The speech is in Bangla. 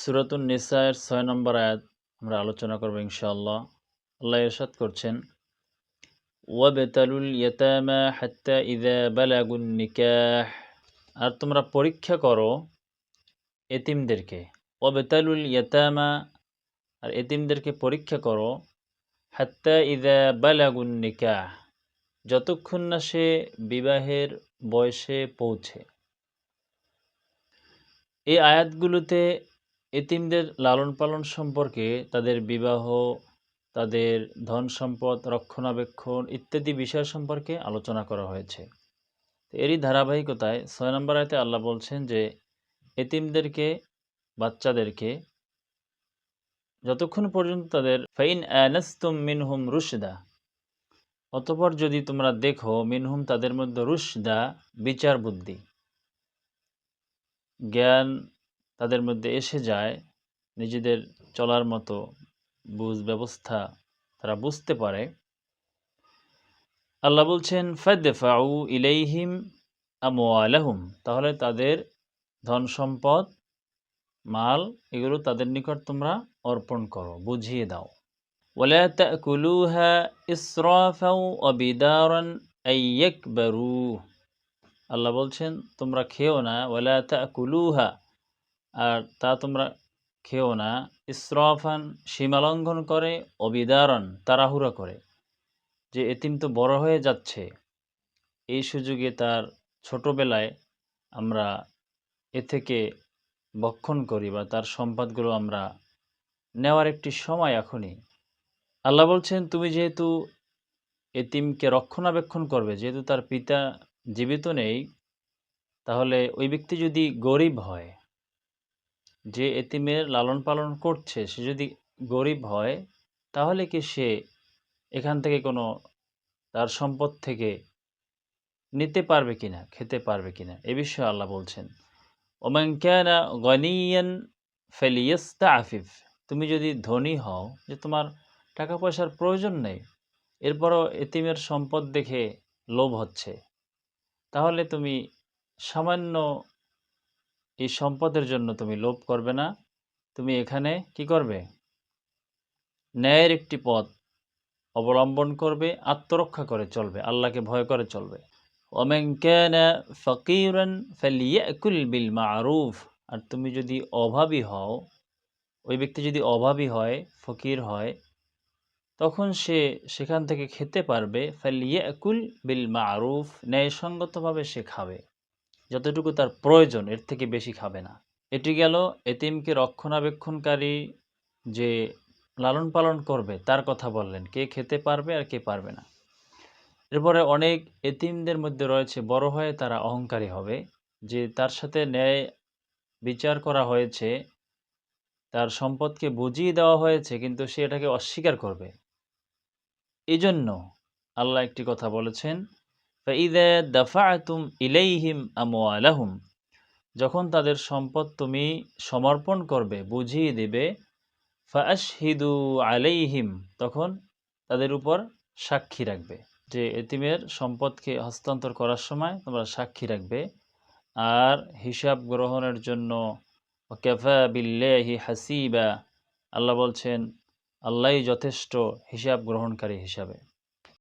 সূরাতুন নিসা-এর ৬ নম্বর আয়াত আমরা আলোচনা করব ইনশাআল্লাহ। আল্লাহ ইরশাদ করছেন, ওয়াবতালুল ইয়াতামা হাত্তা ইযা বালাগুন নিকাহ। আর তোমরা পরীক্ষা করো এতিমদেরকে। ওয়াবতালুল ইয়াতামা, আর এতিমদেরকে পরীক্ষা করো হাত্তা ইযা বালাগুন নিকাহ, যতক্ষণ না সে বিবাহের বয়সে পৌঁছে। এই আয়াতগুলোতে এতিমদের লালন পালন সম্পর্কে, তাদের বিবাহ, তাদের ধন সম্পদ রক্ষণাবেক্ষণ ইত্যাদি বিষয় সম্পর্কে আলোচনা করা হয়েছে। এরই ধারাবাহিকতায় ৬ নম্বর আয়াতে আল্লাহ বলছেন যে এতিমদেরকে, বাচ্চাদেরকে যতক্ষণ পর্যন্ত তাদের ফাইন আনাস্তুম মিনহুম রুশদা, অতঃপর যদি তোমরা দেখো মিনহুম তাদের মধ্যে রুশদা বিচার বুদ্ধি, জ্ঞান তাদের মধ্যে এসে যায়, নিজেদের চলার মতো বুঝ ব্যবস্থা তারা বুঝতে পারে। আল্লাহ বলছেন ফাদফাউ ইলাইহিম আমওয়ালাহুম, তাহলে তাদের ধন সম্পদ, মাল, এগুলো তাদের নিকট তোমরা অর্পণ করো, বুঝিয়ে দাও। ওয়ালা তাকুলুহা ইসরাফাও ওয়া বিদারান আইয়াকবারু, আল্লাহ বলছেন তোমরা খেও না, ওয়ালা তাকুলুহা, আর তা তোমরা খেও না, ইসরাফান সীমালঙ্ঘন করে, অবিদারণ তাড়াহুড়া করে, যে এতিম তো বড় হয়ে যাচ্ছে, এই সুযোগে তার ছোটবেলায় আমরা এ থেকে ভক্ষণ করি বা তার সম্পদগুলো আমরা নেওয়ার একটি সময় এখনই। আল্লাহ বলছেন তুমি যেহেতু এতিমকে রক্ষণাবেক্ষণ করবে, যেহেতু তার পিতা জীবিত নেই, তাহলে ওই ব্যক্তি যদি গরিব হয়, যে এতিমের লালন পালন করছে সে যদি গরিব হয়, তাহলে কি সে এখান থেকে কোনো তার সম্পদ থেকে নিতে পারবে কিনা, খেতে পারবে কিনা, এ বিষয়ে আল্লাহ বলছেন ওমান কানা গনিয়ান ফালিয়াস্তাআফিফ, তুমি যদি ধনী হও, যে তোমার টাকা পয়সার প্রয়োজন নেই, এরপরও এতিমের সম্পদ দেখে লোভ হচ্ছে, তাহলে তুমি সামান্য এই সম্পদের জন্য তুমি লোভ করবে না, তুমি এখানে কি করবে, ন্যায়ের একটি পথ অবলম্বন করবে, আত্মরক্ষা করে চলবে, আল্লাহকে ভয় করে চলবে। ওয়ামান কানা ফাকিরান ফালিয়াকুল বিল মারুফ, আর তুমি যদি অভাবী হও, ওই ব্যক্তি যদি অভাবী হয়, ফকির হয়, তখন সে সেখান থেকে খেতে পারবে, ফালিয়াকুল বিল মারুফ, ন্যায়সঙ্গতভাবে সে খাবে, যতটুকু তার প্রয়োজন, এর থেকে বেশি খাবে না। এটি গেল এতিমকে রক্ষণাবেক্ষণকারী, যে লালন পালন করবে তার কথা বললেন, কে খেতে পারবে আর কে পারবে না। এরপরে অনেক এতিমদের মধ্যে রয়েছে বড় হয়ে তারা অহংকারী হবে, যে তার সাথে ন্যায় বিচার করা হয়েছে, তার সম্পদকে বুঝিয়ে দেওয়া হয়েছে, কিন্তু সে এটাকে অস্বীকার করবে। এই জন্য আল্লাহ একটি কথা বলেছেন, ফাইযা দাফা'তুম ইলাইহিম আমওয়ালাহুম, যখন তাদের সম্পদ তুমি সমর্পণ করবে, বুঝিয়ে দেবে, ফাআশহিদু আলাইহিম, তখন তাদের উপর সাক্ষী রাখবে, যে এতিমের সম্পদকে হস্তান্তর করার সময় তোমরা সাক্ষী রাখবে। আর হিসাব গ্রহণের জন্য ওয়াকাফা বিল্লাহি হাসিবা, আল্লাহ বলছেন আল্লাহই যথেষ্ট হিসাব গ্রহণকারী হিসাবে।